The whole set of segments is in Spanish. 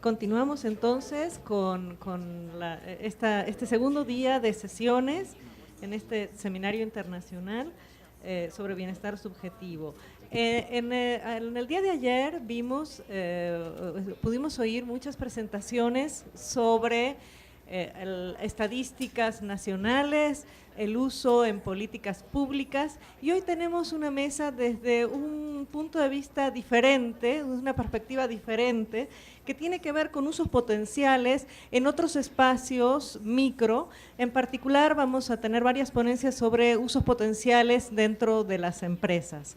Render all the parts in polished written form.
Continuamos entonces con este segundo día de sesiones en este seminario internacional sobre bienestar subjetivo. En el día de ayer pudimos oír muchas presentaciones sobre estadísticas nacionales, el uso en políticas públicas, y hoy tenemos una mesa desde un punto de vista diferente, una perspectiva diferente, que tiene que ver con usos potenciales en otros espacios micro. En particular vamos a tener varias ponencias sobre usos potenciales dentro de las empresas.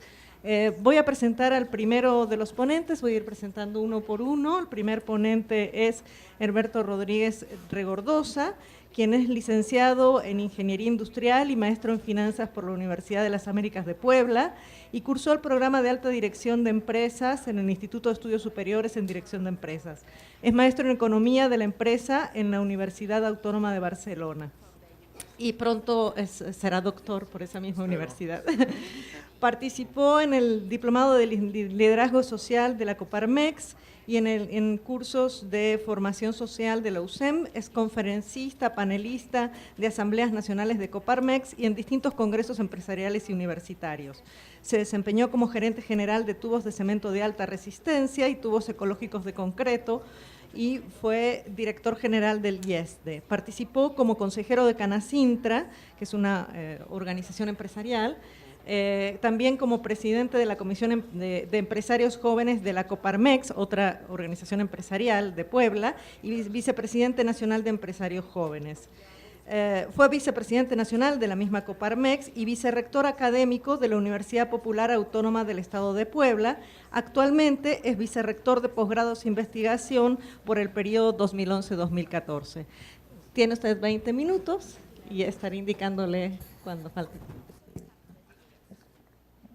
Voy a presentar al primero de los ponentes, voy a ir presentando uno por uno. El primer ponente es Herberto Rodríguez Regordosa, quien es licenciado en Ingeniería Industrial y maestro en Finanzas por la Universidad de las Américas de Puebla, y cursó el programa de Alta Dirección de Empresas en el Instituto de Estudios Superiores en Dirección de Empresas. Es maestro en Economía de la Empresa en la Universidad Autónoma de Barcelona. Y pronto será doctor por esa misma universidad. Participó en el Diplomado de Liderazgo Social de la Coparmex y en cursos de formación social de la USEM. Es conferencista, panelista de asambleas nacionales de Coparmex y en distintos congresos empresariales y universitarios. Se desempeñó como gerente general de tubos de cemento de alta resistencia y tubos ecológicos de concreto, y fue director general del IESDE. Participó como consejero de Canacintra, que es una organización empresarial, también como presidente de la Comisión de Empresarios Jóvenes de la Coparmex, otra organización empresarial de Puebla, y vicepresidente nacional de Empresarios Jóvenes. Fue vicepresidente nacional de la misma Coparmex y vicerrector académico de la Universidad Popular Autónoma del Estado de Puebla. Actualmente es vicerrector de posgrados e investigación por el periodo 2011-2014. Tiene usted 20 minutos y estaré indicándole cuando falte.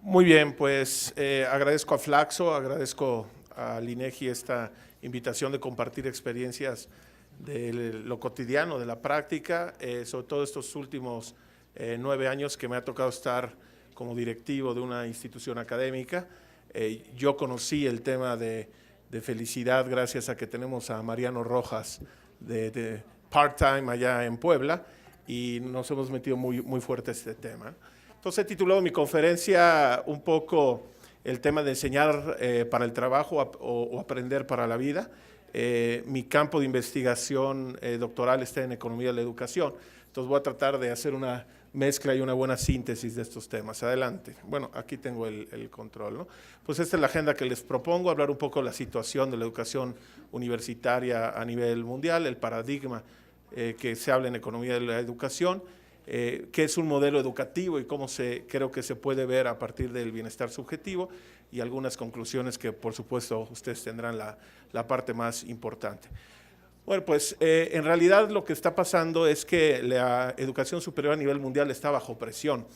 Muy bien, pues agradezco a Flaxo, agradezco al INEGI esta invitación de compartir experiencias de lo cotidiano, de la práctica, sobre todo estos últimos 9 años que me ha tocado estar como directivo de una institución académica. Yo conocí el tema de felicidad gracias a que tenemos a Mariano Rojas de part-time allá en Puebla, y nos hemos metido muy fuerte a este tema. Entonces he titulado mi conferencia un poco el tema de enseñar para el trabajo o aprender para la vida. Mi campo de investigación doctoral está en Economía de la Educación, entonces voy a tratar de hacer una mezcla y una buena síntesis de estos temas. Adelante. Bueno, aquí tengo el control, ¿no? Pues esta es la agenda que les propongo, hablar un poco de la situación de la educación universitaria a nivel mundial, el paradigma que se habla en Economía de la Educación, qué es un modelo educativo y cómo creo que se puede ver a partir del bienestar subjetivo, y algunas conclusiones que por supuesto ustedes tendrán la parte más importante. Bueno, pues en realidad lo que está pasando es que la educación superior a nivel mundial está bajo presión.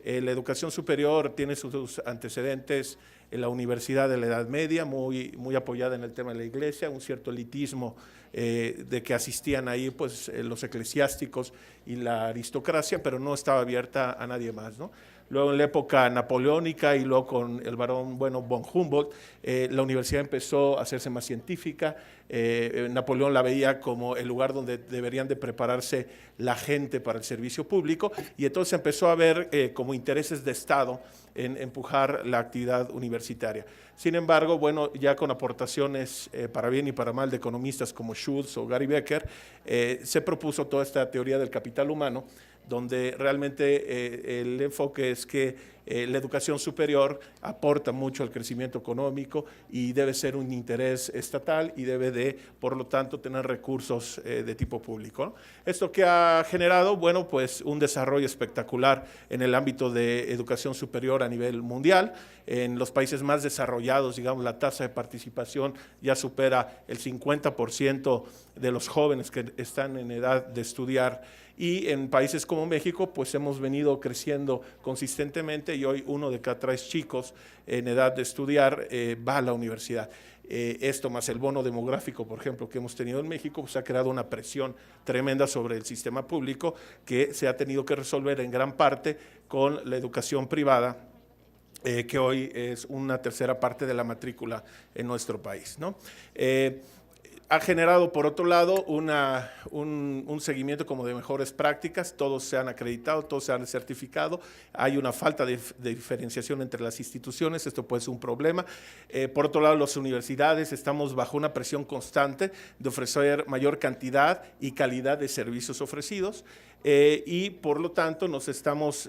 La educación superior tiene sus antecedentes en la universidad de la Edad Media, muy apoyada en el tema de la iglesia, un cierto elitismo de que asistían ahí pues los eclesiásticos y la aristocracia, pero no estaba abierta a nadie más, ¿no? Luego en la época napoleónica y luego con el barón von Humboldt, la universidad empezó a hacerse más científica. Napoleón la veía como el lugar donde deberían de prepararse la gente para el servicio público, y entonces empezó a ver como intereses de Estado en empujar la actividad universitaria. Sin embargo, bueno, ya con aportaciones para bien y para mal de economistas como Schultz o Gary Becker, se propuso toda esta teoría del capital humano, donde realmente el enfoque es que la educación superior aporta mucho al crecimiento económico y debe ser un interés estatal y debe de, por lo tanto, tener recursos de tipo público, ¿no? Esto que ha generado, bueno, pues un desarrollo espectacular en el ámbito de educación superior a nivel mundial. En los países más desarrollados, digamos, la tasa de participación ya supera el 50% de los jóvenes que están en edad de estudiar, y en países como México pues hemos venido creciendo consistentemente, y hoy 1 de cada 3 chicos en edad de estudiar va a la universidad. Esto más el bono demográfico, por ejemplo, que hemos tenido en México, pues ha creado una presión tremenda sobre el sistema público que se ha tenido que resolver en gran parte con la educación privada, que hoy es una tercera parte de la matrícula en nuestro país, ¿no? ha generado, por otro lado, un seguimiento como de mejores prácticas, todos se han acreditado, todos se han certificado, hay una falta de diferenciación entre las instituciones, esto puede ser un problema. Por otro lado, las universidades estamos bajo una presión constante de ofrecer mayor cantidad y calidad de servicios ofrecidos, y por lo tanto nos estamos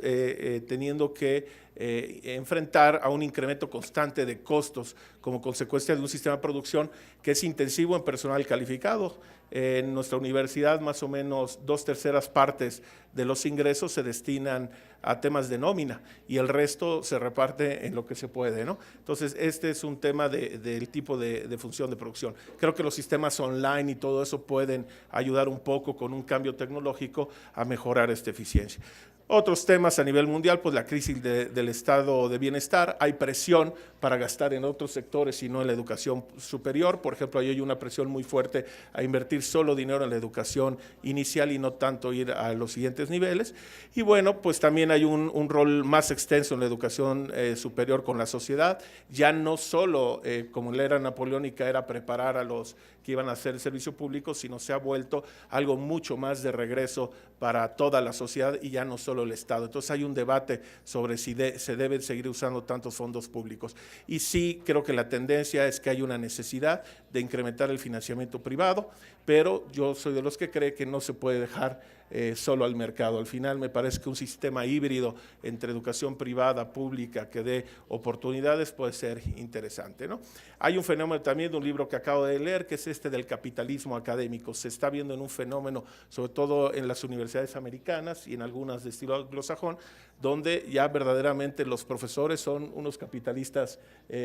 teniendo que enfrentar a un incremento constante de costos como consecuencia de un sistema de producción que es intensivo en personal calificado. En nuestra universidad, más o menos 2/3 partes de los ingresos se destinan a temas de nómina y el resto se reparte en lo que se puede, ¿no? Entonces, este es un tema del tipo de función de producción. Creo que los sistemas online y todo eso pueden ayudar un poco con un cambio tecnológico a mejorar esta eficiencia. Otros temas a nivel mundial, pues la crisis del estado de bienestar, hay presión para gastar en otros sectores y no en la educación superior. Por ejemplo, ahí hay una presión muy fuerte a invertir solo dinero en la educación inicial y no tanto ir a los siguientes niveles. Y bueno, pues también hay un rol más extenso en la educación superior con la sociedad, ya no solo como en la era napoleónica era preparar a los que iban a hacer el servicio público, sino se ha vuelto algo mucho más de regreso para toda la sociedad y ya no solo el Estado. Entonces hay un debate sobre si se deben seguir usando tantos fondos públicos. Y sí, creo que la tendencia es que hay una necesidad de incrementar el financiamiento privado, pero yo soy de los que cree que no se puede dejar solo al mercado. Al final me parece que un sistema híbrido entre educación privada, pública, que dé oportunidades puede ser interesante, ¿no? Hay un fenómeno también de un libro que acabo de leer, que es este del capitalismo académico. Se está viendo en un fenómeno, sobre todo en las universidades americanas y en algunas de estilo anglosajón, donde ya verdaderamente los profesores son unos capitalistas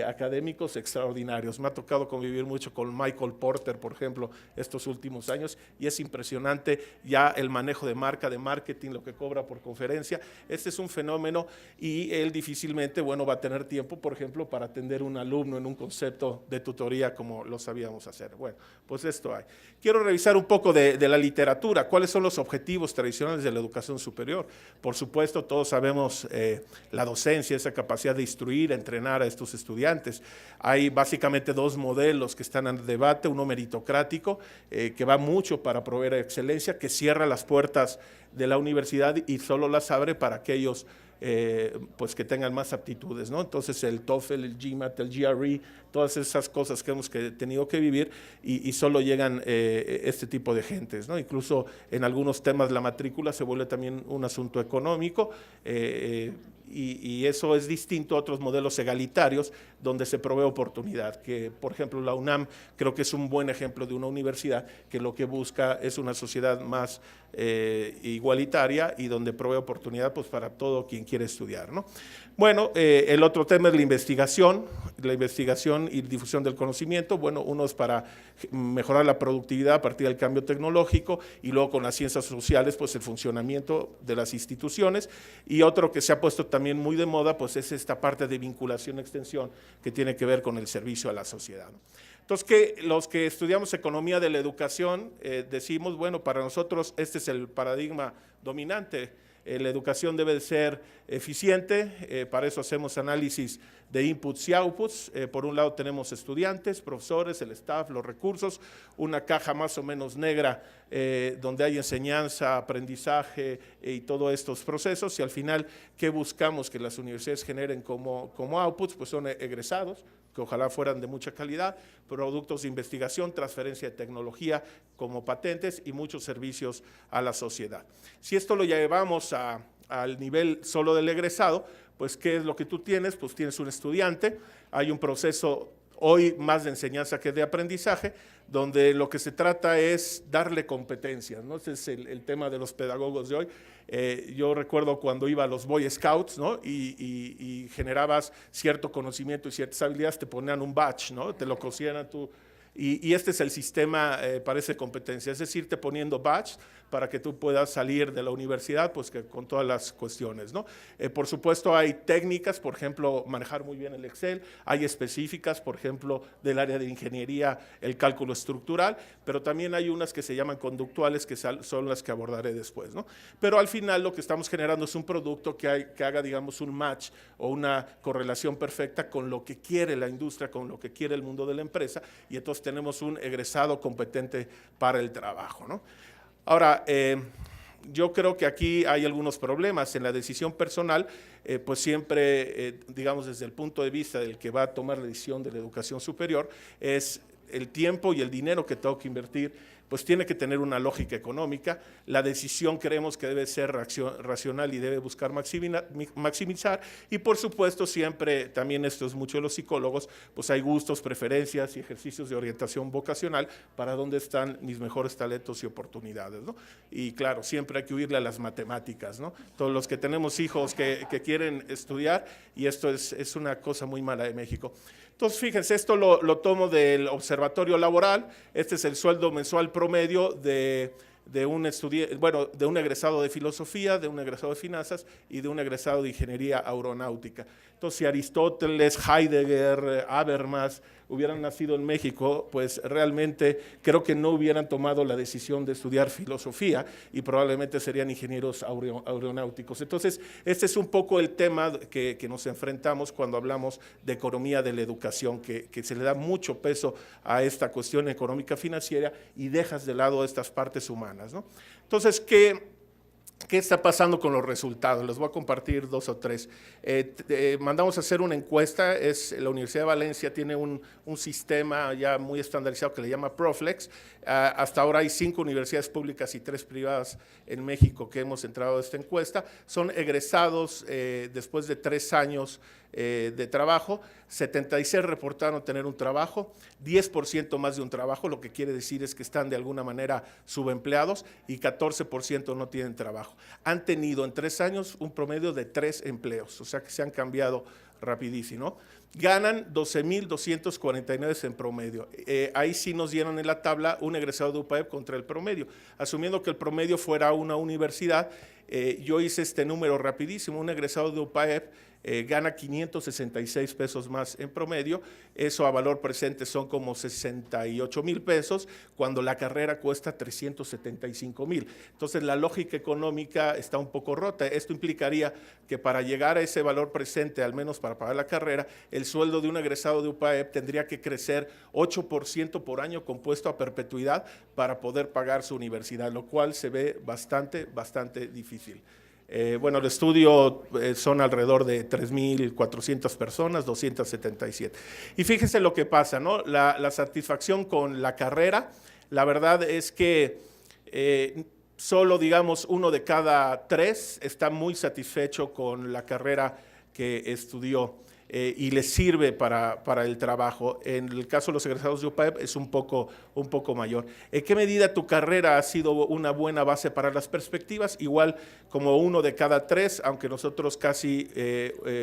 académicos extraordinarios. Me ha tocado convivir mucho con Michael Porter, por ejemplo, estos últimos años, y es impresionante ya el manejo de marca, de marketing, lo que cobra por conferencia. Este es un fenómeno y él difícilmente, bueno, va a tener tiempo, por ejemplo, para atender a un alumno en un concepto de tutoría como lo sabíamos hacer. Bueno, pues esto hay. Quiero revisar un poco de la literatura. ¿Cuáles son los objetivos tradicionales de la educación superior? Por supuesto, todos sabemos la docencia, esa capacidad de instruir, entrenar a estos estudiantes. Hay básicamente dos modelos que están en debate, uno meritocrático, que va mucho para proveer excelencia, que cierra las puertas de la universidad y solo las abre para aquellos pues que tengan más aptitudes, ¿no? Entonces el TOEFL, el GMAT, el GRE, todas esas cosas que hemos tenido que vivir y solo llegan este tipo de gentes, ¿no? Incluso en algunos temas la matrícula se vuelve también un asunto económico y eso es distinto a otros modelos egalitarios donde se provee oportunidad, que por ejemplo la UNAM creo que es un buen ejemplo de una universidad que lo que busca es una sociedad más igualitaria y donde provee oportunidad pues para todo quien quiere estudiar, ¿no? Bueno, el otro tema es la investigación y difusión del conocimiento. Bueno, uno es para mejorar la productividad a partir del cambio tecnológico y luego con las ciencias sociales, pues el funcionamiento de las instituciones, y otro que se ha puesto también muy de moda, pues es esta parte de vinculación-extensión que tiene que ver con el servicio a la sociedad, ¿no? Entonces, que los que estudiamos economía de la educación decimos, bueno, para nosotros este es el paradigma dominante. La educación debe de ser eficiente, para eso hacemos análisis de inputs y outputs. Por un lado tenemos estudiantes, profesores, el staff, los recursos, una caja más o menos negra donde hay enseñanza, aprendizaje y todos estos procesos, y al final, ¿qué buscamos que las universidades generen como outputs? Pues son egresados, que ojalá fueran de mucha calidad, productos de investigación, transferencia de tecnología como patentes y muchos servicios a la sociedad. Si esto lo llevamos al nivel solo del egresado, pues ¿qué es lo que tú tienes? Pues tienes un estudiante, hay un proceso hoy más de enseñanza que de aprendizaje, donde lo que se trata es darle competencias, ¿no? Ese es el tema de los pedagogos de hoy. Yo recuerdo cuando iba a los Boy Scouts, ¿no? y generabas cierto conocimiento y ciertas habilidades, te ponían un badge, ¿no? Te lo cosían a tu… Y este es el sistema para esa competencia, es decir, te poniendo badge para que tú puedas salir de la universidad pues que con todas las cuestiones, ¿no? Por supuesto hay técnicas, por ejemplo, manejar muy bien el Excel, hay específicas, por ejemplo, del área de ingeniería, el cálculo estructural, pero también hay unas que se llaman conductuales, que son las que abordaré después, ¿no? Pero al final lo que estamos generando es un producto que haga, digamos, un match o una correlación perfecta con lo que quiere la industria, con lo que quiere el mundo de la empresa, y entonces entonces tenemos un egresado competente para el trabajo, ¿no? Ahora, yo creo que aquí hay algunos problemas en la decisión personal, pues siempre, digamos, desde el punto de vista del que va a tomar la decisión de la educación superior, es el tiempo y el dinero que tengo que invertir, pues tiene que tener una lógica económica. La decisión creemos que debe ser racional y debe buscar maximizar, y por supuesto siempre, también esto es mucho de los psicólogos, pues hay gustos, preferencias y ejercicios de orientación vocacional para dónde están mis mejores talentos y oportunidades, ¿no? Y claro, siempre hay que huirle a las matemáticas, ¿no? Todos los que tenemos hijos que quieren estudiar, y esto es una cosa muy mala de México. Entonces, fíjense, esto lo tomo del Observatorio Laboral. Este es el sueldo mensual promedio de un de un egresado de filosofía, de un egresado de finanzas y de un egresado de ingeniería aeronáutica. Entonces, si Aristóteles, Heidegger, Habermas hubieran nacido en México, pues realmente creo que no hubieran tomado la decisión de estudiar filosofía y probablemente serían ingenieros aeronáuticos. Entonces, este es un poco el tema que nos enfrentamos cuando hablamos de economía de la educación, que se le da mucho peso a esta cuestión económica financiera y dejas de lado estas partes humanas, ¿no? Entonces, ¿qué está pasando con los resultados? Les voy a compartir 2 o 3. Mandamos a hacer una encuesta, la Universidad de Valencia tiene un sistema ya muy estandarizado que le llama Proflex. Hasta ahora hay 5 universidades públicas y 3 privadas en México que hemos entrado a esta encuesta. Son egresados después de 3 años de trabajo, 76 reportaron tener un trabajo, 10% más de un trabajo, lo que quiere decir es que están de alguna manera subempleados, y 14% no tienen trabajo. Han tenido en 3 años un promedio de 3 empleos, o sea que se han cambiado rapidísimo. Ganan 12,249 en promedio. Ahí sí nos dieron en la tabla un egresado de UPAEP contra el promedio. Asumiendo que el promedio fuera una universidad, yo hice este número rapidísimo. Un egresado de UPAEP gana 566 pesos más en promedio. Eso a valor presente son como 68,000 pesos, cuando la carrera cuesta 375,000. Entonces la lógica económica está un poco rota. Esto implicaría que para llegar a ese valor presente, al menos para pagar la carrera, el sueldo de un egresado de UPAEP tendría que crecer 8% por año compuesto a perpetuidad para poder pagar su universidad, lo cual se ve bastante difícil. Bueno, el estudio son alrededor de 3,400 personas, 277. Y fíjense lo que pasa, ¿no? La satisfacción con la carrera, la verdad es que solo, digamos, 1 de cada 3 está muy satisfecho con la carrera que estudió. Y les sirve para el trabajo. En el caso de los egresados de UPAEP es un poco mayor. ¿En qué medida tu carrera ha sido una buena base para las perspectivas? Igual como 1 de cada 3, aunque nosotros casi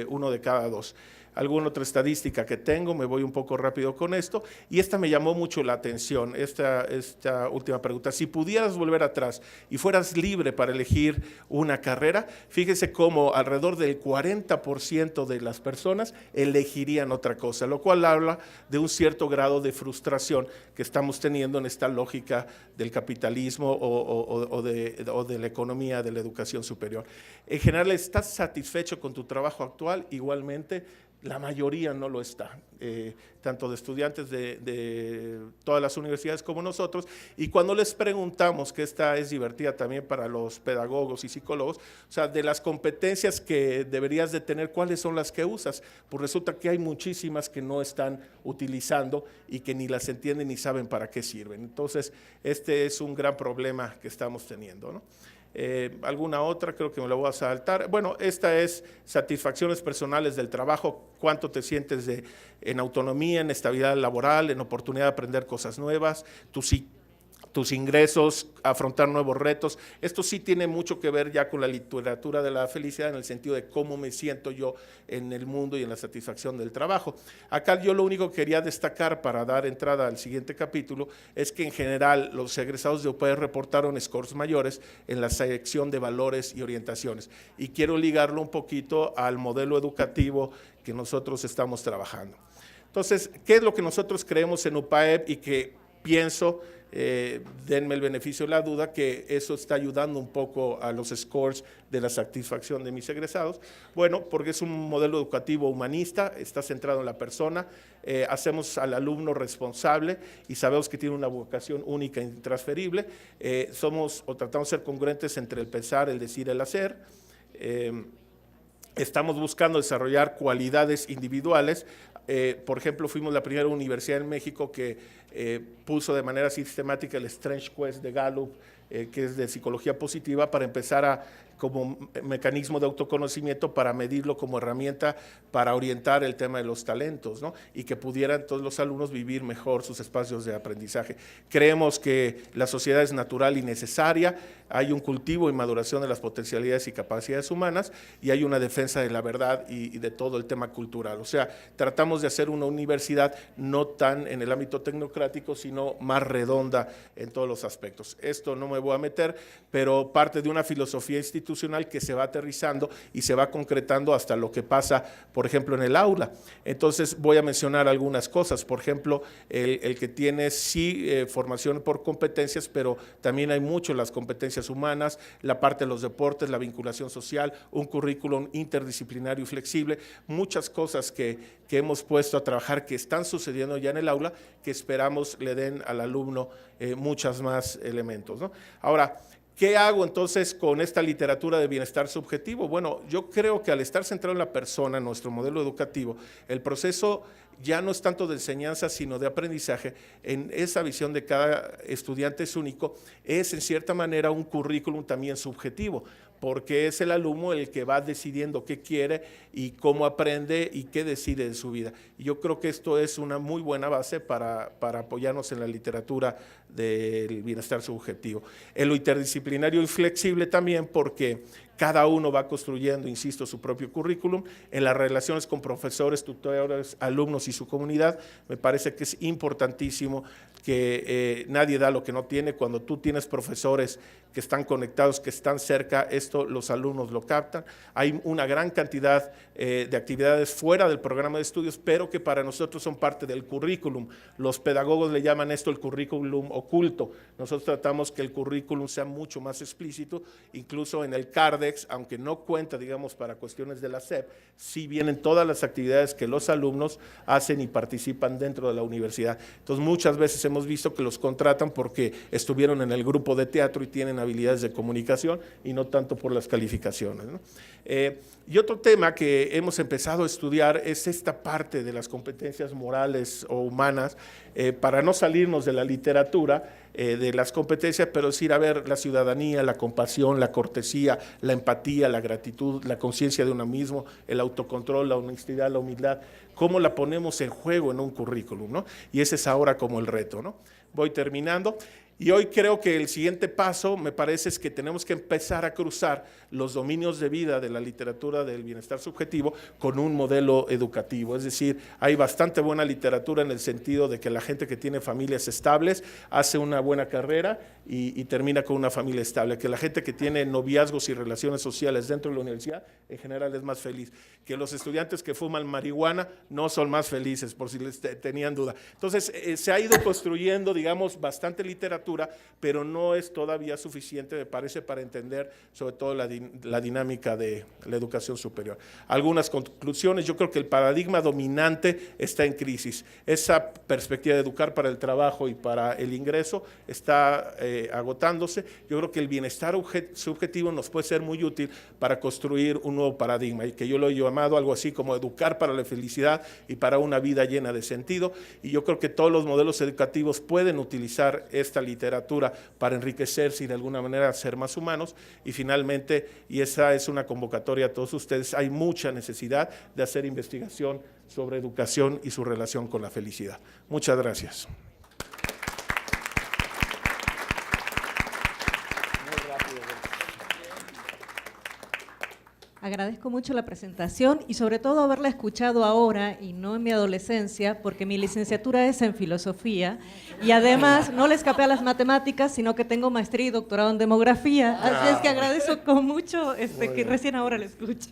1 de cada 2. Alguna otra estadística que tengo, me voy un poco rápido con esto, y esta me llamó mucho la atención, esta última pregunta. Si pudieras volver atrás y fueras libre para elegir una carrera, fíjese cómo alrededor del 40% de las personas elegirían otra cosa, lo cual habla de un cierto grado de frustración que estamos teniendo en esta lógica del capitalismo o de la economía de la educación superior. En general, ¿estás satisfecho con tu trabajo actual? Igualmente, la mayoría no lo está, tanto de estudiantes de todas las universidades como nosotros, y cuando les preguntamos, que esta es divertida también para los pedagogos y psicólogos, o sea, de las competencias que deberías de tener, ¿cuáles son las que usas? Pues resulta que hay muchísimas que no están utilizando y que ni las entienden ni saben para qué sirven. Entonces, este es un gran problema que estamos teniendo, ¿no? Alguna otra, creo que me la voy a saltar. Bueno, esta es satisfacciones personales del trabajo, cuánto te sientes en autonomía, en estabilidad laboral, en oportunidad de aprender cosas nuevas, tus ingresos, afrontar nuevos retos. Esto sí tiene mucho que ver ya con la literatura de la felicidad, en el sentido de cómo me siento yo en el mundo y en la satisfacción del trabajo. Acá yo lo único que quería destacar para dar entrada al siguiente capítulo es que en general los egresados de UPAEP reportaron scores mayores en la selección de valores y orientaciones, y quiero ligarlo un poquito al modelo educativo que nosotros estamos trabajando. Entonces, ¿qué es lo que nosotros creemos en UPAEP y que pienso denme el beneficio de la duda que eso está ayudando un poco a los scores de la satisfacción de mis egresados. Bueno, porque es un modelo educativo humanista, está centrado en la persona, hacemos al alumno responsable y sabemos que tiene una vocación única e intransferible. Somos o tratamos de ser congruentes entre el pensar, el decir, el hacer. Estamos buscando desarrollar cualidades individuales. Por ejemplo, fuimos la primera universidad en México que puso de manera sistemática el Strengths Quest de Gallup, que es de psicología positiva, para empezar como mecanismo de autoconocimiento para medirlo como herramienta para orientar el tema de los talentos, ¿no? Y que pudieran todos los alumnos vivir mejor sus espacios de aprendizaje. Creemos que la sociedad es natural y necesaria, hay un cultivo y maduración de las potencialidades y capacidades humanas y hay una defensa de la verdad y de todo el tema cultural. O sea, tratamos de hacer una universidad no tan en el ámbito tecnocrático, sino más redonda en todos los aspectos. Esto no me voy a meter, pero parte de una filosofía institucional que se va aterrizando y se va concretando hasta lo que pasa, por ejemplo, en el aula. Entonces, voy a mencionar algunas cosas. Por ejemplo, el que tiene sí formación por competencias, pero también hay mucho las competencias humanas, la parte de los deportes, la vinculación social, un currículum interdisciplinario y flexible, muchas cosas que hemos puesto a trabajar que están sucediendo ya en el aula, que esperamos le den al alumno muchos más elementos, ¿no? Ahora, ¿qué hago entonces con esta literatura de bienestar subjetivo? Bueno, yo creo que al estar centrado en la persona, en nuestro modelo educativo, el proceso ya no es tanto de enseñanza, sino de aprendizaje. En esa visión de cada estudiante es único, es en cierta manera un currículum también subjetivo, porque es el alumno el que va decidiendo qué quiere y cómo aprende y qué decide de su vida. Y yo creo que esto es una muy buena base para apoyarnos en la literatura del bienestar subjetivo. En lo interdisciplinario y flexible también, porque cada uno va construyendo, insisto, su propio currículum. En las relaciones con profesores, tutores, alumnos y su comunidad, me parece que es importantísimo que nadie da lo que no tiene. Cuando tú tienes profesores que están conectados, que están cerca, esto los alumnos lo captan. Hay una gran cantidad de actividades fuera del programa de estudios, pero que para nosotros son parte del currículum. Los pedagogos le llaman esto el currículum oculto. Nosotros tratamos que el currículum sea mucho más explícito, incluso en el CARDEX, aunque no cuenta, digamos, para cuestiones de la SEP, sí vienen todas las actividades que los alumnos hacen y participan dentro de la universidad. Entonces, muchas veces hemos visto que los contratan porque estuvieron en el grupo de teatro y tienen habilidades de comunicación y no tanto por las calificaciones, ¿no? Y otro tema que hemos empezado a estudiar es esta parte de las competencias morales o humanas, para no salirnos de la literatura, de las competencias, pero decir, a ver, la ciudadanía, la compasión, la cortesía, la empatía, la gratitud, la conciencia de uno mismo, el autocontrol, la honestidad, la humildad, ¿cómo la ponemos en juego en un currículum, ¿no? Y ese es ahora como el reto, ¿no? Voy terminando. Y hoy creo que el siguiente paso, me parece, es que tenemos que empezar a cruzar los dominios de vida de la literatura del bienestar subjetivo con un modelo educativo. Es decir, hay bastante buena literatura en el sentido de que la gente que tiene familias estables hace una buena carrera y termina con una familia estable. Que la gente que tiene noviazgos y relaciones sociales dentro de la universidad, en general es más feliz. Que los estudiantes que fuman marihuana no son más felices, por si les tenían duda. Entonces, se ha ido construyendo, digamos, bastante literatura, pero no es todavía suficiente, me parece, para entender sobre todo la dinámica de la educación superior. Algunas conclusiones: yo creo que el paradigma dominante está en crisis. Esa perspectiva de educar para el trabajo y para el ingreso está agotándose. Yo creo que el bienestar subjetivo nos puede ser muy útil para construir un nuevo paradigma, y que yo lo he llamado algo así como educar para la felicidad y para una vida llena de sentido. Y yo creo que todos los modelos educativos pueden utilizar esta literatura para enriquecerse y de alguna manera ser más humanos. Y finalmente, y esa es una convocatoria a todos ustedes, hay mucha necesidad de hacer investigación sobre educación y su relación con la felicidad. Muchas gracias. Agradezco mucho la presentación y sobre todo haberla escuchado ahora y no en mi adolescencia, porque mi licenciatura es en filosofía y además no le escapé a las matemáticas, sino que tengo maestría y doctorado en demografía, así es que agradezco mucho que recién ahora la escuche.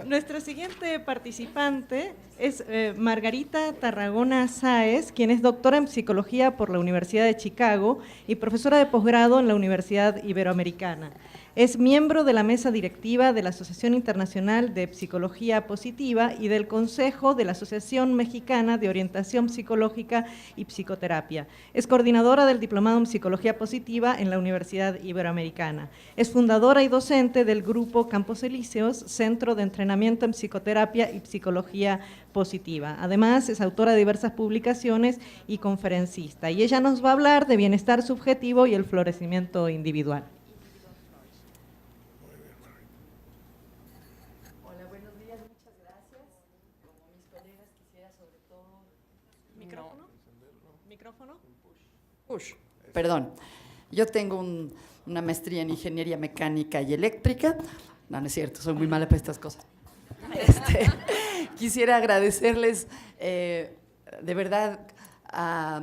Nuestra siguiente participante Es Margarita Tarragona Sáez, quien es doctora en psicología por la Universidad de Chicago y profesora de posgrado en la Universidad Iberoamericana. Es miembro de la mesa directiva de la Asociación Internacional de Psicología Positiva y del Consejo de la Asociación Mexicana de Orientación Psicológica y Psicoterapia. Es coordinadora del Diplomado en Psicología Positiva en la Universidad Iberoamericana. Es fundadora y docente del grupo Campos Elíseos, Centro de Entrenamiento en Psicoterapia y Psicología Positiva. Además, es autora de diversas publicaciones y conferencista. Y ella nos va a hablar de bienestar subjetivo y el florecimiento individual. Perdón, yo tengo una maestría en ingeniería mecánica y eléctrica. No, no es cierto, soy muy mala para estas cosas. Quisiera agradecerles de verdad a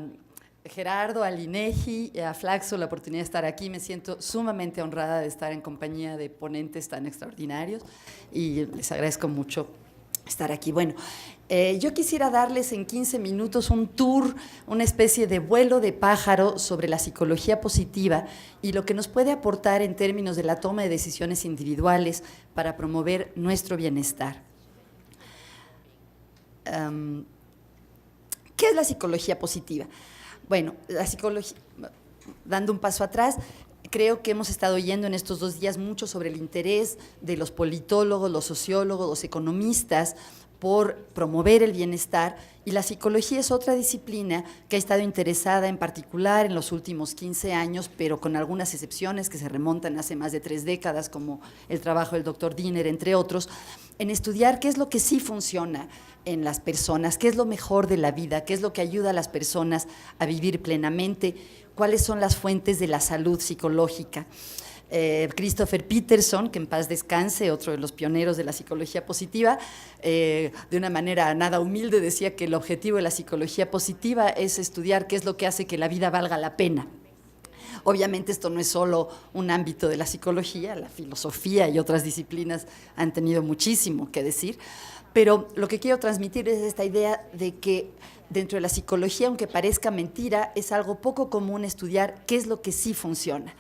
Gerardo, al INEGI y a Flaxo la oportunidad de estar aquí. Me siento sumamente honrada de estar en compañía de ponentes tan extraordinarios y les agradezco mucho estar aquí. Bueno, yo quisiera darles en 15 minutos un tour, una especie de vuelo de pájaro sobre la psicología positiva y lo que nos puede aportar en términos de la toma de decisiones individuales para promover nuestro bienestar. ¿Qué es la psicología positiva? Bueno, la psicología, dando un paso atrás, creo que hemos estado oyendo en estos 2 días mucho sobre el interés de los politólogos, los sociólogos, los economistas por promover el bienestar, y la psicología es otra disciplina que ha estado interesada en particular en los últimos 15 años, pero con algunas excepciones que se remontan hace más de 3 décadas, como el trabajo del doctor Diener, entre otros, en estudiar qué es lo que sí funciona en las personas, qué es lo mejor de la vida, qué es lo que ayuda a las personas a vivir plenamente, cuáles son las fuentes de la salud psicológica. Christopher Peterson, que en paz descanse, otro de los pioneros de la psicología positiva, de una manera nada humilde decía que el objetivo de la psicología positiva es estudiar qué es lo que hace que la vida valga la pena. Obviamente esto no es solo un ámbito de la psicología, la filosofía y otras disciplinas han tenido muchísimo que decir, pero lo que quiero transmitir es esta idea de que dentro de la psicología, aunque parezca mentira, es algo poco común estudiar qué es lo que sí funciona.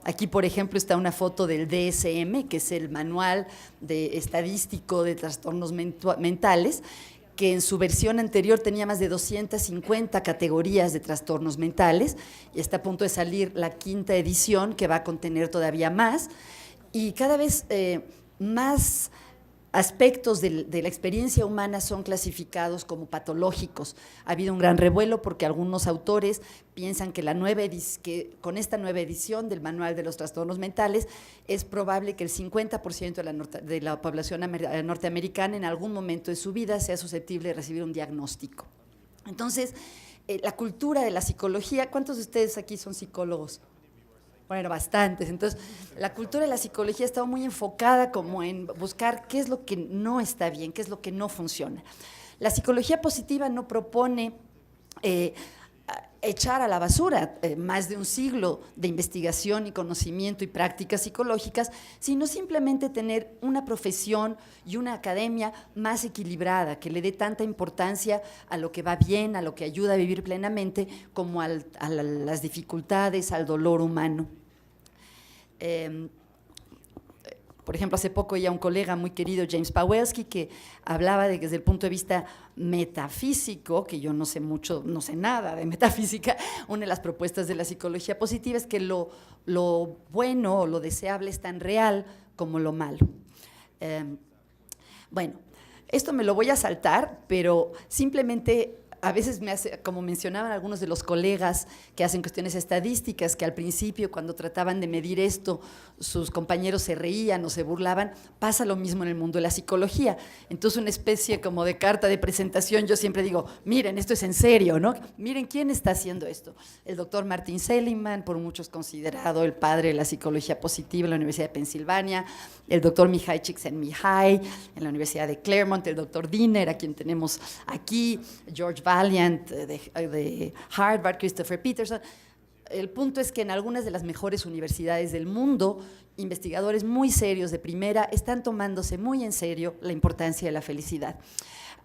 Aquí, por ejemplo, está una foto del DSM, que es el manual estadístico de trastornos mentales, que en su versión anterior tenía más de 250 categorías de trastornos mentales, y está a punto de salir la 5ª edición, que va a contener todavía más, y cada vez más aspectos de la experiencia humana son clasificados como patológicos. Ha habido un gran revuelo porque algunos autores piensan que, que con esta nueva edición del Manual de los Trastornos Mentales es probable que el 50% de la población norteamericana en algún momento de su vida sea susceptible de recibir un diagnóstico. Entonces, la cultura de la psicología, ¿cuántos de ustedes aquí son psicólogos? Bueno, bastantes. Entonces, la cultura de la psicología ha estado muy enfocada como en buscar qué es lo que no está bien, qué es lo que no funciona. La psicología positiva no propone echar a la basura más de un siglo de investigación y conocimiento y prácticas psicológicas, sino simplemente tener una profesión y una academia más equilibrada, que le dé tanta importancia a lo que va bien, a lo que ayuda a vivir plenamente, como a las dificultades, al dolor humano. Por ejemplo, hace poco ya un colega muy querido, James Pawelski, que hablaba de que desde el punto de vista metafísico, que yo no sé mucho, no sé nada de metafísica, una de las propuestas de la psicología positiva es que lo bueno o lo deseable es tan real como lo malo. Bueno, esto me lo voy a saltar, pero simplemente a veces me hace, como mencionaban algunos de los colegas que hacen cuestiones estadísticas, que al principio cuando trataban de medir esto, sus compañeros se reían o se burlaban, pasa lo mismo en el mundo de la psicología. Entonces, una especie como de carta de presentación, yo siempre digo, miren, esto es en serio, ¿no? Miren quién está haciendo esto. El doctor Martin Seligman, por muchos considerado el padre de la psicología positiva en la Universidad de Pensilvania, el doctor Mihai Csikszentmihalyi en la Universidad de Claremont, el doctor Diener, a quien tenemos aquí, George Valiant de Harvard, Christopher Peterson. El punto es que en algunas de las mejores universidades del mundo, investigadores muy serios de primera están tomándose muy en serio la importancia de la felicidad.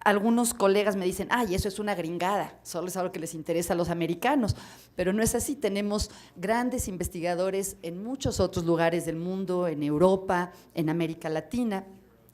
algunos colegas me dicen, ay, eso es una gringada, solo es algo que les interesa a los americanos, pero no es así. Tenemos grandes investigadores en muchos otros lugares del mundo, en Europa, en América Latina,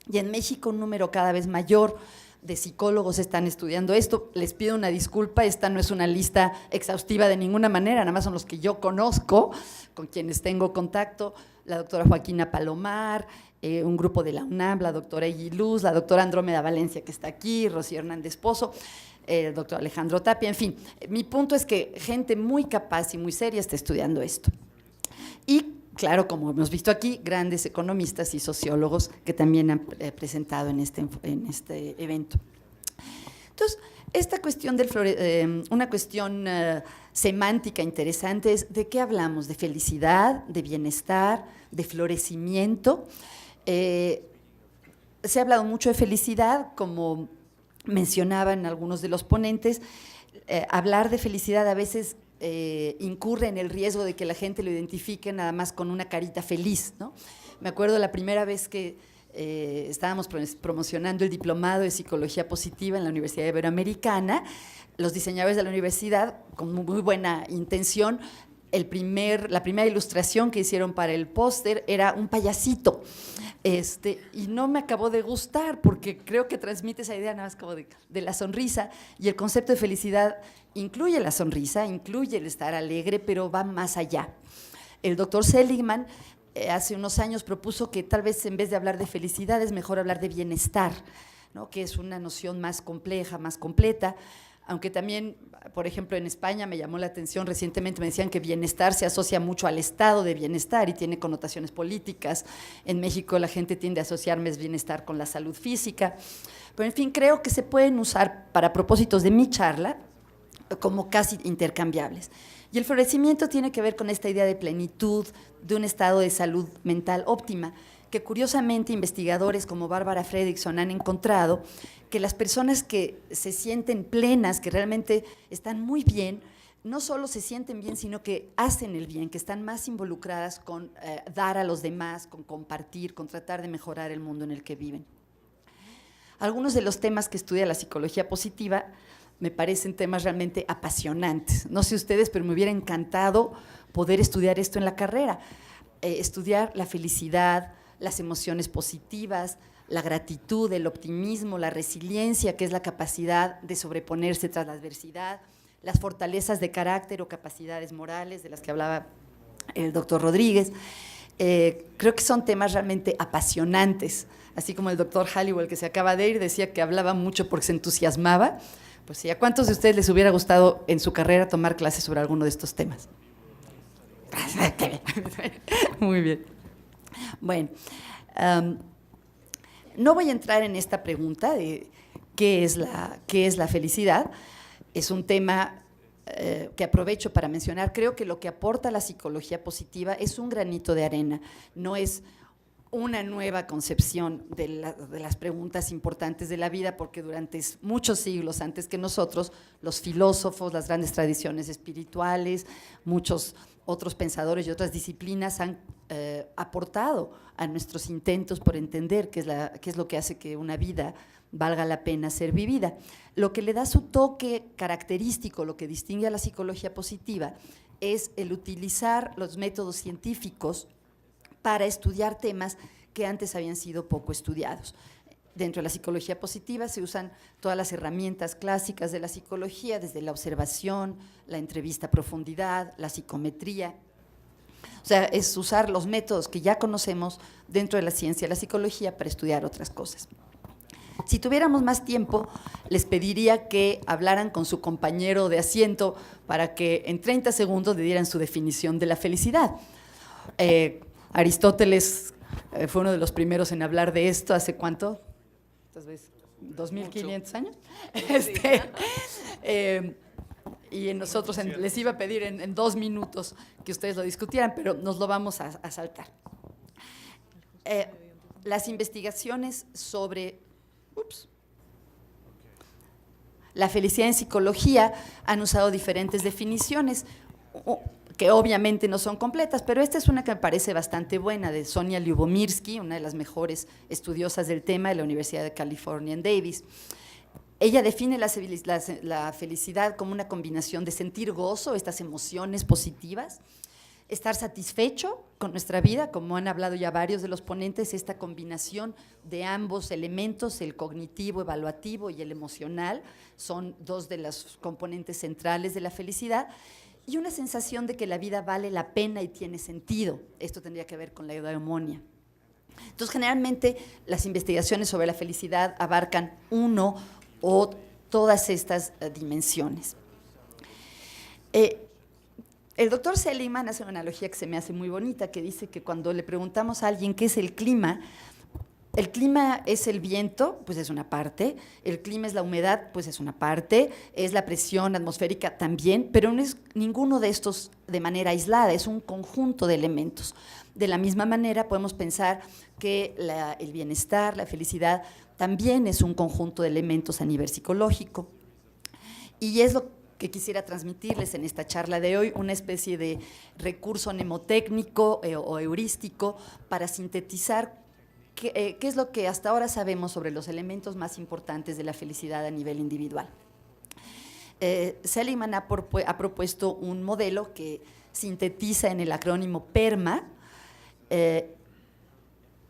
y en México un número cada vez mayor de psicólogos están estudiando esto. Les pido una disculpa, esta no es una lista exhaustiva de ninguna manera, nada más son los que yo conozco, con quienes tengo contacto, la doctora Joaquina Palomar, un grupo de la UNAM, la doctora Egui Luz, la doctora Andrómeda Valencia, que está aquí, Rocío Hernández Pozo, el doctor Alejandro Tapia, en fin. Mi punto es que gente muy capaz y muy seria está estudiando esto. Y claro, como hemos visto aquí, grandes economistas y sociólogos que también han presentado en este evento. Entonces, esta cuestión una cuestión semántica interesante es ¿de qué hablamos? ¿De felicidad, de bienestar, de florecimiento? Se ha hablado mucho de felicidad, como mencionaban algunos de los ponentes. Hablar de felicidad a veces incurre en el riesgo de que la gente lo identifique nada más con una carita feliz, ¿no? Me acuerdo la primera vez que estábamos promocionando el diplomado de Psicología Positiva en la Universidad Iberoamericana, los diseñadores de la universidad, con muy buena intención, la primera ilustración que hicieron para el póster era un payasito, y no me acabó de gustar porque creo que transmite esa idea nada más como de la sonrisa, y el concepto de felicidad incluye la sonrisa, incluye el estar alegre, pero va más allá. El doctor Seligman hace unos años propuso que tal vez en vez de hablar de felicidad es mejor hablar de bienestar, ¿no? Que es una noción más compleja, más completa, aunque también, por ejemplo, en España me llamó la atención, recientemente me decían que bienestar se asocia mucho al estado de bienestar y tiene connotaciones políticas. En México la gente tiende a asociar más bienestar con la salud física, pero en fin, creo que se pueden usar para propósitos de mi charla como casi intercambiables. Y el florecimiento tiene que ver con esta idea de plenitud, de un estado de salud mental óptima, que curiosamente investigadores como Bárbara Fredrickson han encontrado que las personas que se sienten plenas, que realmente están muy bien, no solo se sienten bien, sino que hacen el bien, que están más involucradas con dar a los demás, con compartir, con tratar de mejorar el mundo en el que viven. Algunos de los temas que estudia la psicología positiva me parecen temas realmente apasionantes. No sé ustedes, pero me hubiera encantado poder estudiar esto en la carrera, estudiar la felicidad, las emociones positivas, la gratitud, el optimismo, la resiliencia, que es la capacidad de sobreponerse tras la adversidad, las fortalezas de carácter o capacidades morales de las que hablaba el doctor Rodríguez. Creo que son temas realmente apasionantes, así como el doctor Halliwell, que se acaba de ir, decía que hablaba mucho porque se entusiasmaba. Pues sí, ¿a cuántos de ustedes les hubiera gustado en su carrera tomar clases sobre alguno de estos temas? Muy bien. Bueno, no voy a entrar en esta pregunta de qué es la felicidad. Es un tema que aprovecho para mencionar. Creo que lo que aporta la psicología positiva es un granito de arena, no es una nueva concepción de las preguntas importantes de la vida, porque durante muchos siglos antes que nosotros, los filósofos, las grandes tradiciones espirituales, muchos otros pensadores y otras disciplinas han aportado a nuestros intentos por entender qué es lo que hace que una vida valga la pena ser vivida. Lo que le da su toque característico, lo que distingue a la psicología positiva, es el utilizar los métodos científicos para estudiar temas que antes habían sido poco estudiados. Dentro de la psicología positiva se usan todas las herramientas clásicas de la psicología, desde la observación, la entrevista a profundidad, la psicometría. O sea, es usar los métodos que ya conocemos dentro de la ciencia, la psicología, para estudiar otras cosas. Si tuviéramos más tiempo, les pediría que hablaran con su compañero de asiento para que en 30 segundos le dieran su definición de la felicidad. Aristóteles fue uno de los primeros en hablar de esto. ¿Hace cuánto? Entonces, 2.500 años. Y nosotros les iba a pedir en 2 minutos que ustedes lo discutieran, pero nos lo vamos a saltar. Las investigaciones sobre la felicidad en psicología han usado diferentes definiciones, que obviamente no son completas, pero esta es una que me parece bastante buena, de Sonia Lyubomirsky, una de las mejores estudiosas del tema de la Universidad de California en Davis. Ella define la felicidad como una combinación de sentir gozo, estas emociones positivas, estar satisfecho con nuestra vida, como han hablado ya varios de los ponentes, esta combinación de ambos elementos, el cognitivo, evaluativo y el emocional, son dos de los componentes centrales de la felicidad, y una sensación de que la vida vale la pena y tiene sentido. Esto tendría que ver con la eudaimonia. Entonces, generalmente, las investigaciones sobre la felicidad abarcan uno o todas estas dimensiones. El doctor Seligman hace una analogía que se me hace muy bonita, que dice que cuando le preguntamos a alguien qué es el clima es el viento, pues es una parte, el clima es la humedad, pues es una parte, es la presión atmosférica también, pero no es ninguno de estos de manera aislada, es un conjunto de elementos. De la misma manera podemos pensar que el bienestar, la felicidad, también es un conjunto de elementos a nivel psicológico. Y es lo que quisiera transmitirles en esta charla de hoy, una especie de recurso mnemotécnico o heurístico para sintetizar qué es lo que hasta ahora sabemos sobre los elementos más importantes de la felicidad a nivel individual. Seligman ha propuesto un modelo que sintetiza en el acrónimo PERMA,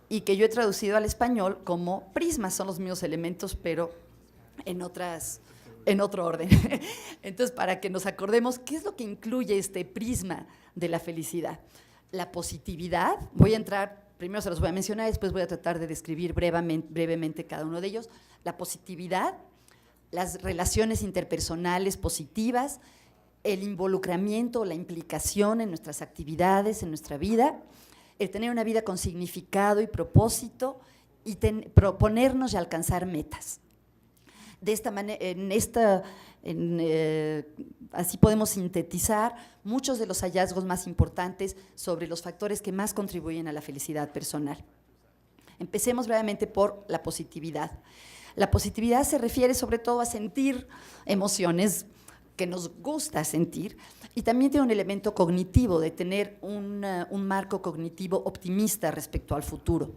y que yo he traducido al español como prisma, son los mismos elementos, pero en otro orden. Entonces, para que nos acordemos, ¿qué es lo que incluye este prisma de la felicidad? La positividad, voy a entrar, primero se los voy a mencionar, después voy a tratar de describir brevemente cada uno de ellos. La positividad, las relaciones interpersonales positivas, el involucramiento, la implicación en nuestras actividades, en nuestra vida, el tener una vida con significado y propósito y proponernos y alcanzar metas. De esta manera, así podemos sintetizar muchos de los hallazgos más importantes sobre los factores que más contribuyen a la felicidad personal. Empecemos brevemente por la positividad. La positividad se refiere sobre todo a sentir emociones que nos gusta sentir, y también tiene un elemento cognitivo, de tener un marco cognitivo optimista respecto al futuro.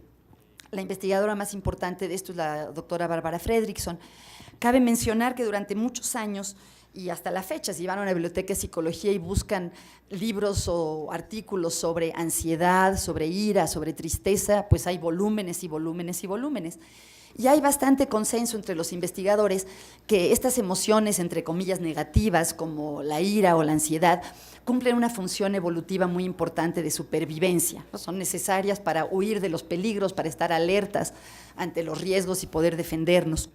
La investigadora más importante de esto es la doctora Barbara Fredrickson. Cabe mencionar que durante muchos años, y hasta la fecha, si van a una biblioteca de psicología y buscan libros o artículos sobre ansiedad, sobre ira, sobre tristeza, pues hay volúmenes y volúmenes y volúmenes. Y hay bastante consenso entre los investigadores que estas emociones, entre comillas, negativas, como la ira o la ansiedad, cumplen una función evolutiva muy importante de supervivencia, ¿no? Son necesarias para huir de los peligros, para estar alertas ante los riesgos y poder defendernos.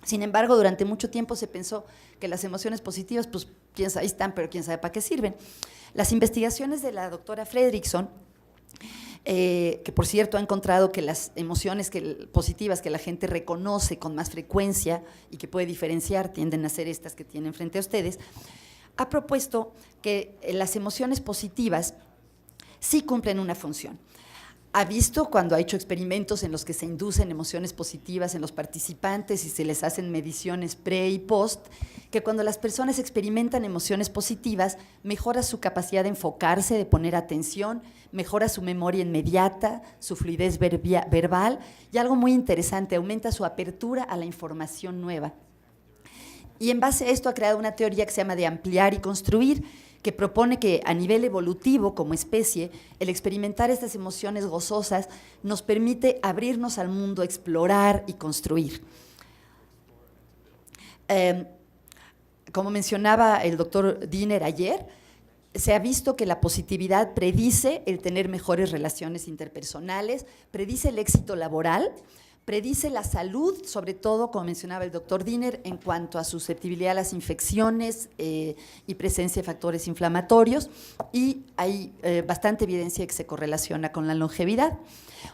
Sin embargo, durante mucho tiempo se pensó que las emociones positivas, pues quién sabe, ahí están, pero quién sabe para qué sirven. Las investigaciones de la doctora Fredrickson, que por cierto ha encontrado que las emociones positivas que la gente reconoce con más frecuencia y que puede diferenciar tienden a ser estas que tienen frente a ustedes, ha propuesto que las emociones positivas sí cumplen una función. Ha visto, cuando ha hecho experimentos en los que se inducen emociones positivas en los participantes y se les hacen mediciones pre y post, que cuando las personas experimentan emociones positivas, mejora su capacidad de enfocarse, de poner atención, mejora su memoria inmediata, su fluidez verbal y algo muy interesante, aumenta su apertura a la información nueva. Y en base a esto ha creado una teoría que se llama de ampliar y construir, que propone que a nivel evolutivo como especie, el experimentar estas emociones gozosas nos permite abrirnos al mundo, explorar y construir. Como mencionaba el doctor Diener ayer, se ha visto que la positividad predice el tener mejores relaciones interpersonales, predice el éxito laboral, predice la salud, sobre todo, como mencionaba el doctor Diener, en cuanto a susceptibilidad a las infecciones y presencia de factores inflamatorios, y hay bastante evidencia que se correlaciona con la longevidad.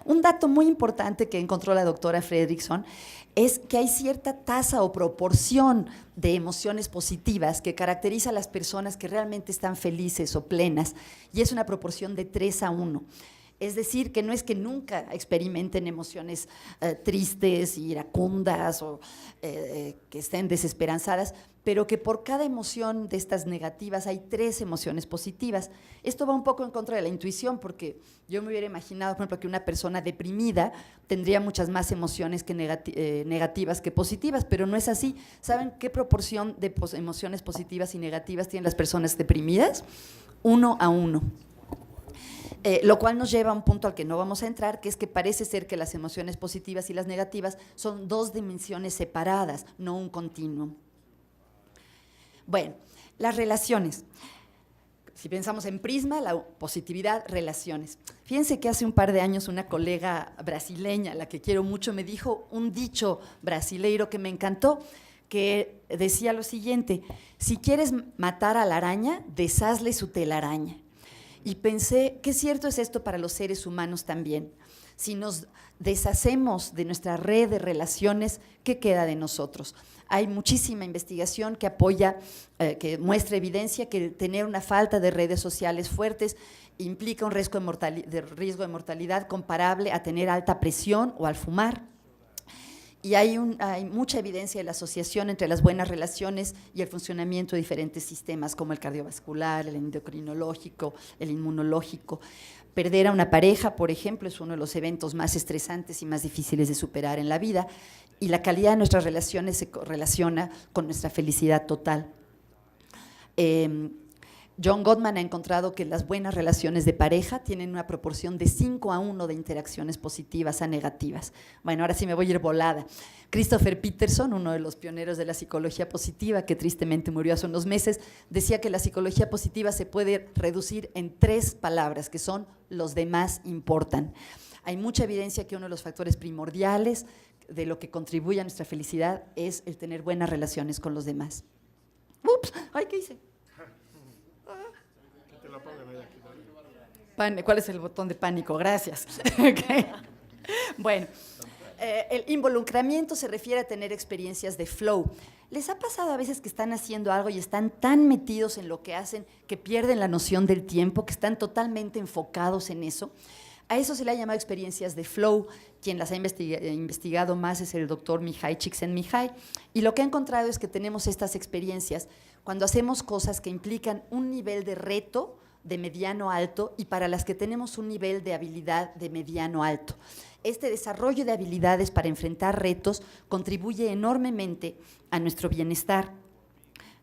Un dato muy importante que encontró la doctora Fredrickson es que hay cierta tasa o proporción de emociones positivas que caracteriza a las personas que realmente están felices o plenas, y es una proporción de 3:1. Es decir, que no es que nunca experimenten emociones tristes, iracundas o que estén desesperanzadas, pero que por cada emoción de estas negativas hay 3 emociones positivas. Esto va un poco en contra de la intuición, porque yo me hubiera imaginado, por ejemplo, que una persona deprimida tendría muchas más emociones que negativas que positivas, pero no es así. ¿Saben qué proporción de emociones positivas y negativas tienen las personas deprimidas? 1 a 1. Lo cual nos lleva a un punto al que no vamos a entrar, que es que parece ser que las emociones positivas y las negativas son 2 dimensiones separadas, no un continuum. Bueno, las relaciones. Si pensamos en prisma, la positividad, relaciones. Fíjense que hace un par de años una colega brasileña, a la que quiero mucho, me dijo un dicho brasileiro que me encantó, que decía lo siguiente: si quieres matar a la araña, deshazle su telaraña. Y pensé, qué cierto es esto para los seres humanos también. Si nos deshacemos de nuestra red de relaciones, ¿qué queda de nosotros? Hay muchísima investigación que apoya, que muestra evidencia que tener una falta de redes sociales fuertes implica un riesgo de mortalidad comparable a tener alta presión o al fumar. Y hay mucha evidencia de la asociación entre las buenas relaciones y el funcionamiento de diferentes sistemas como el cardiovascular, el endocrinológico, el inmunológico. Perder a una pareja, por ejemplo, es uno de los eventos más estresantes y más difíciles de superar en la vida, y la calidad de nuestras relaciones se relaciona con nuestra felicidad total. John Gottman ha encontrado que las buenas relaciones de pareja tienen una proporción de 5 a 1 de interacciones positivas a negativas. Bueno, ahora sí me voy a ir volada. Christopher Peterson, uno de los pioneros de la psicología positiva, que tristemente murió hace unos meses, decía que la psicología positiva se puede reducir en 3 palabras, que son: los demás importan. Hay mucha evidencia que uno de los factores primordiales de lo que contribuye a nuestra felicidad es el tener buenas relaciones con los demás. Ups, ay, ¿qué hice? ¿Cuál es el botón de pánico? Gracias. Okay. Bueno, el involucramiento se refiere a tener experiencias de flow. ¿Les ha pasado a veces que están haciendo algo y están tan metidos en lo que hacen que pierden la noción del tiempo, que están totalmente enfocados en eso? A eso se le ha llamado experiencias de flow. Quien las ha investigado más es el doctor Mihai Csikszentmihalyi, y lo que ha encontrado es que tenemos estas experiencias cuando hacemos cosas que implican un nivel de reto de mediano alto y para las que tenemos un nivel de habilidad de mediano alto. Este desarrollo de habilidades para enfrentar retos contribuye enormemente a nuestro bienestar.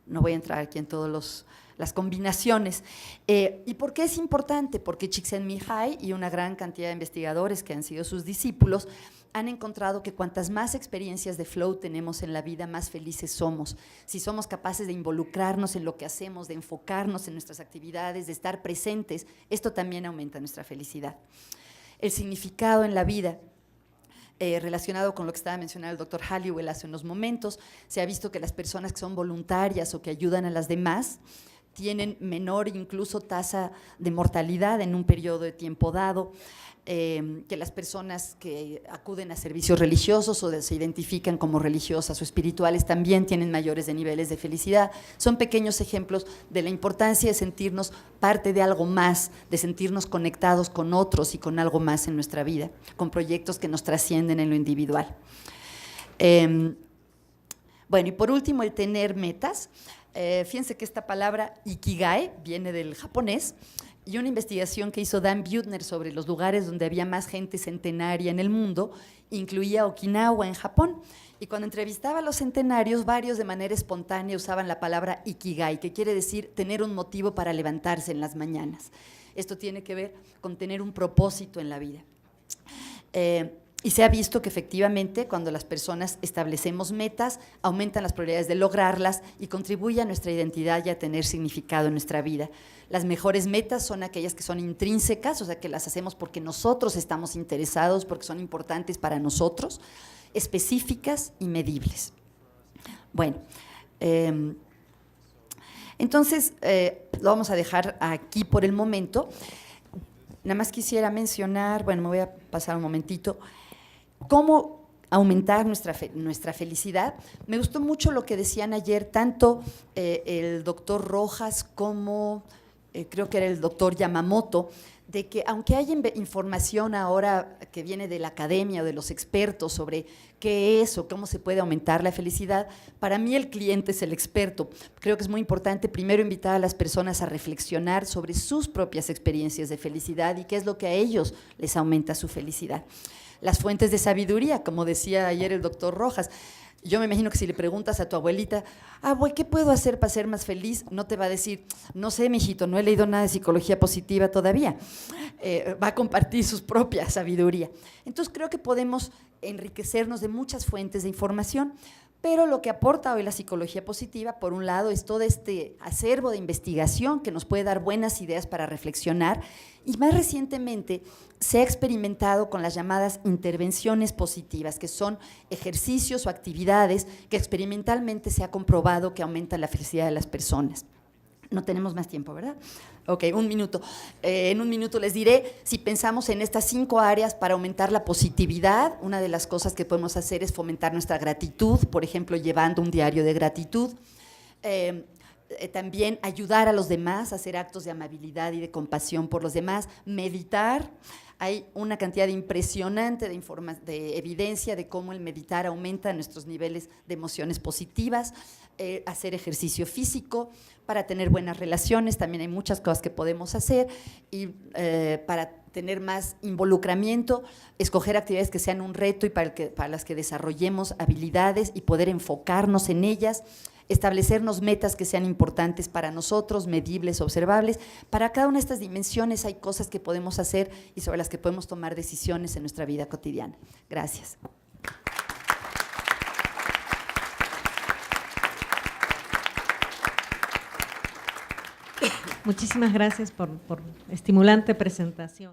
No voy a entrar aquí en todas las combinaciones. ¿Y por qué es importante? Porque Csikszentmihalyi y una gran cantidad de investigadores que han sido sus discípulos han encontrado que cuantas más experiencias de flow tenemos en la vida, más felices somos. Si somos capaces de involucrarnos en lo que hacemos, de enfocarnos en nuestras actividades, de estar presentes, esto también aumenta nuestra felicidad. El significado en la vida, relacionado con lo que estaba mencionando el doctor Halliwell hace unos momentos, se ha visto que las personas que son voluntarias o que ayudan a las demás tienen menor incluso tasa de mortalidad en un periodo de tiempo dado, que las personas que acuden a servicios religiosos o se identifican como religiosas o espirituales también tienen mayores niveles de felicidad. Son pequeños ejemplos de la importancia de sentirnos parte de algo más, de sentirnos conectados con otros y con algo más en nuestra vida, con proyectos que nos trascienden en lo individual. Bueno, y por último, el tener metas. Fíjense que esta palabra ikigai viene del japonés, y una investigación que hizo Dan Buettner sobre los lugares donde había más gente centenaria en el mundo incluía Okinawa en Japón, y cuando entrevistaba a los centenarios, varios de manera espontánea usaban la palabra ikigai, que quiere decir tener un motivo para levantarse en las mañanas. Esto tiene que ver con tener un propósito en la vida. Y se ha visto que efectivamente cuando las personas establecemos metas, aumentan las probabilidades de lograrlas y contribuye a nuestra identidad y a tener significado en nuestra vida. Las mejores metas son aquellas que son intrínsecas, o sea, que las hacemos porque nosotros estamos interesados, porque son importantes para nosotros, específicas y medibles. Bueno, entonces lo vamos a dejar aquí por el momento. Nada más quisiera mencionar, bueno, me voy a pasar un momentito, cómo aumentar nuestra felicidad. Me gustó mucho lo que decían ayer tanto el doctor Rojas como creo que era el doctor Yamamoto, de que aunque hay información ahora que viene de la academia o de los expertos sobre qué es o cómo se puede aumentar la felicidad, para mí el cliente es el experto. Creo que es muy importante primero invitar a las personas a reflexionar sobre sus propias experiencias de felicidad y qué es lo que a ellos les aumenta su felicidad. Las fuentes de sabiduría, como decía ayer el doctor Rojas. Yo me imagino que si le preguntas a tu abuelita, ¿qué puedo hacer para ser más feliz? No te va a decir, no sé, mijito, no he leído nada de psicología positiva todavía. Va a compartir su propia sabiduría. Entonces creo que podemos enriquecernos de muchas fuentes de información, pero lo que aporta hoy la psicología positiva, por un lado, es todo este acervo de investigación que nos puede dar buenas ideas para reflexionar, y más recientemente se ha experimentado con las llamadas intervenciones positivas, que son ejercicios o actividades que experimentalmente se ha comprobado que aumentan la felicidad de las personas. No tenemos más tiempo, ¿verdad? Ok, 1 minuto. En 1 minuto les diré, si pensamos en estas 5 áreas para aumentar la positividad, una de las cosas que podemos hacer es fomentar nuestra gratitud, por ejemplo, llevando un diario de gratitud. También ayudar a los demás, hacer actos de amabilidad y de compasión por los demás, meditar. Hay una cantidad impresionante de evidencia de cómo el meditar aumenta nuestros niveles de emociones positivas, hacer ejercicio físico para tener buenas relaciones, también hay muchas cosas que podemos hacer, y para tener más involucramiento, escoger actividades que sean un reto y para las que desarrollemos habilidades y poder enfocarnos en ellas, establecernos metas que sean importantes para nosotros, medibles, observables. Para cada una de estas dimensiones hay cosas que podemos hacer y sobre las que podemos tomar decisiones en nuestra vida cotidiana. Gracias. Muchísimas gracias por estimulante presentación.